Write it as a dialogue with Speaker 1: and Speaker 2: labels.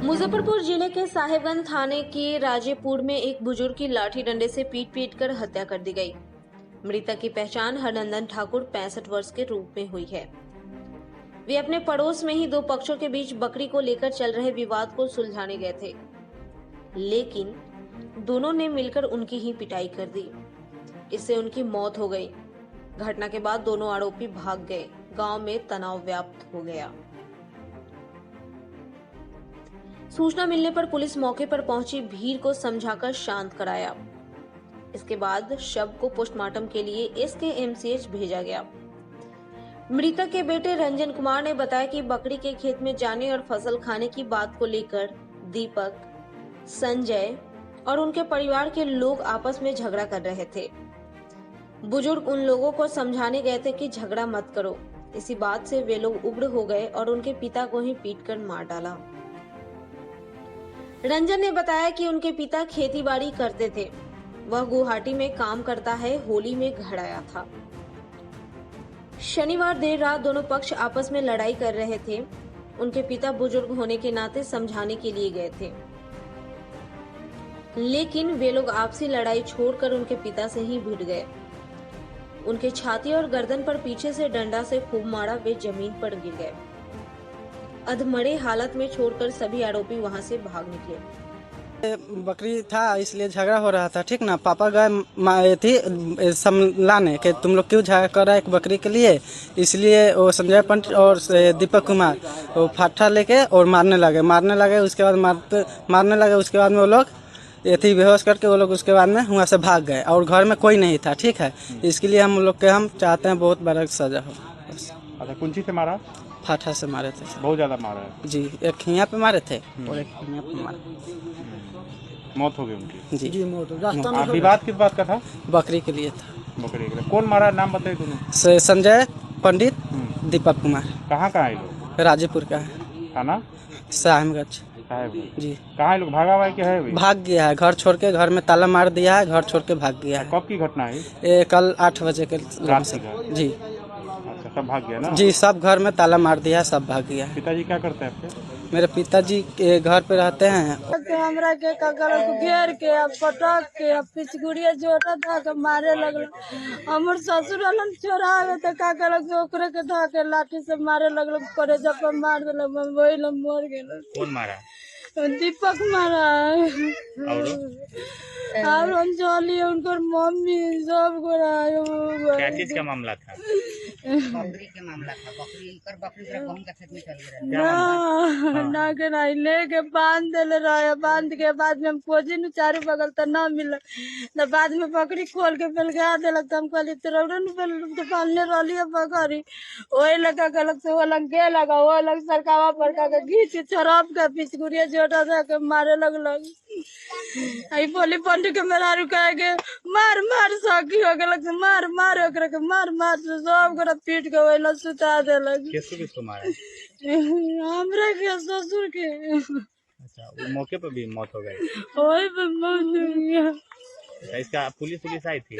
Speaker 1: मुजफ्फरपुर जिले के साहेबगंज थाने के राजेपुर में एक बुजुर्ग की लाठी डंडे से पीट कर हत्या कर दी गई। मृतक की पहचान हरनंदन ठाकुर 65 वर्ष के रूप में हुई है। वे अपने पड़ोस में ही दो पक्षों के बीच बकरी को लेकर चल रहे विवाद को सुलझाने गए थे, लेकिन दोनों ने मिलकर उनकी ही पिटाई कर दी। इससे उनकी मौत हो गई। घटना के बाद दोनों आरोपी भाग गए। गांव में तनाव व्याप्त हो गया। सूचना मिलने पर पुलिस मौके पर पहुंची, भीड़ को समझाकर शांत कराया। इसके बाद शव को पोस्टमार्टम के लिए SKMCH भेजा गया। मृतक के बेटे रंजन कुमार ने बताया कि बकरी के खेत में जाने और फसल खाने की बात को लेकर दीपक, संजय और उनके परिवार के लोग आपस में झगड़ा कर रहे थे। बुजुर्ग उन लोगों को समझाने गए थे कि झगड़ा मत करो। इसी बात से वे लोग उग्र हो गए और उनके पिता को ही पीटकर मार डाला। रंजन ने बताया कि उनके पिता खेतीबाड़ी करते थे। वह गुवाहाटी में काम करता है। होली में घर आया था। शनिवार देर रात दोनों पक्ष आपस में लड़ाई कर रहे थे। उनके पिता बुजुर्ग होने के नाते समझाने के लिए गए थे, लेकिन वे लोग आपसी लड़ाई छोड़कर उनके पिता से ही भिड़ गए। उनके छाती और गर्दन पर पीछे से डंडा से खूब मारा। वे जमीन पर गिर गए। अधमरे हालत में छोड़कर सभी आरोपी वहां से भाग निकले।
Speaker 2: बकरी था इसलिए झगड़ा हो रहा था, ठीक ना। पापा गए थी समझाने कि तुम लोग क्यों झगड़ा कर रहा है एक बकरी के लिए। इसलिए वो संजय पंडित और दीपक कुमार वो फाठा लेके और मारने लगे। उसके बाद मारने लगे। उसके बाद में वो लोग ये थी बेहोश करके वो लोग उसके बाद में वहाँ से भाग गए और घर में कोई नहीं था, ठीक है। इसके लिए हम चाहते हैं बहुत बड़ा सजा हो।
Speaker 3: अच्छा, कुंची से मारा?
Speaker 2: फाठा से मारे थे।
Speaker 3: बहुत ज्यादा मारा है
Speaker 2: जी, एक खिया पे मारे थे और एक खिया पे मारे।
Speaker 3: मौत हो गई उनकी?
Speaker 2: जी मौत हो गई।
Speaker 3: विवाद किस बात का था?
Speaker 2: बकरी के लिए था।
Speaker 3: बकरी के लिए। कौन मारा, नाम बताइए दोनों।
Speaker 2: संजय पंडित, दीपक कुमार।
Speaker 3: कहाँ है लोग?
Speaker 2: राजेपुर का है।
Speaker 3: थाना
Speaker 2: साहेबगंज जी।
Speaker 3: कहाँ लोग? भागा हुआ है कि है?
Speaker 2: भाग गया है। घर छोड़ के, घर में ताला मार दिया है, घर छोड़ के भाग गया है।
Speaker 3: कब की घटना है
Speaker 2: ये? कल 8 बजे के
Speaker 3: रात
Speaker 2: से।
Speaker 3: की?
Speaker 2: जी
Speaker 3: अच्छा, सब भाग गया ना?
Speaker 2: जी, सब घर में ताला मार दिया है, सब भाग गया है।
Speaker 3: पिताजी क्या करते हैं आपके?
Speaker 2: मेरे पिताजी के घर पे रहते हैं।
Speaker 4: हमरा के ककर घेर के पटक के पिचगुड़िया जोटा धा के मारे लगल। हमर ससुर वालन छोड़ावे त का करलक ओकरे के धा के लाठी से मारे लगल। करे जब मार देलक, वही ल मर गेल।
Speaker 3: कौन मारा?
Speaker 4: दीपक मारा। और हम चली उनकर मम्मी सब गोरा।
Speaker 3: क्या चीज का मामला था?
Speaker 5: बकरी के मामला था। बकरी गहूं का खेत में चली गई
Speaker 4: ना के नहीं लेके बांध देले रहे। बांध के बाद में हम खोजी न चारू बगल तो ना मिल। तो बाद में बकरी खोल के बेलगा देलक। तो हम कहली तरौड़न तो पालने रही बकरी। वही लगा गलत से वो लग गे लगा। वो लग सरकावा पर का घीच छरप के पिचगुड़िया जोटा था के मारे लगल। आई बोली पंडित के मेरा रुका के मार मार सकी हो गलक। मार मार ओकरा के मार मार सब गोरा पीट के वही सुता देलक।
Speaker 3: किसको मारा?
Speaker 4: हमरा के ससुर के।
Speaker 3: अच्छा, वो मौके पर भी मौत हो गई?
Speaker 4: ओए पे मौत हो गया।
Speaker 3: इसका पुलिस आई थी?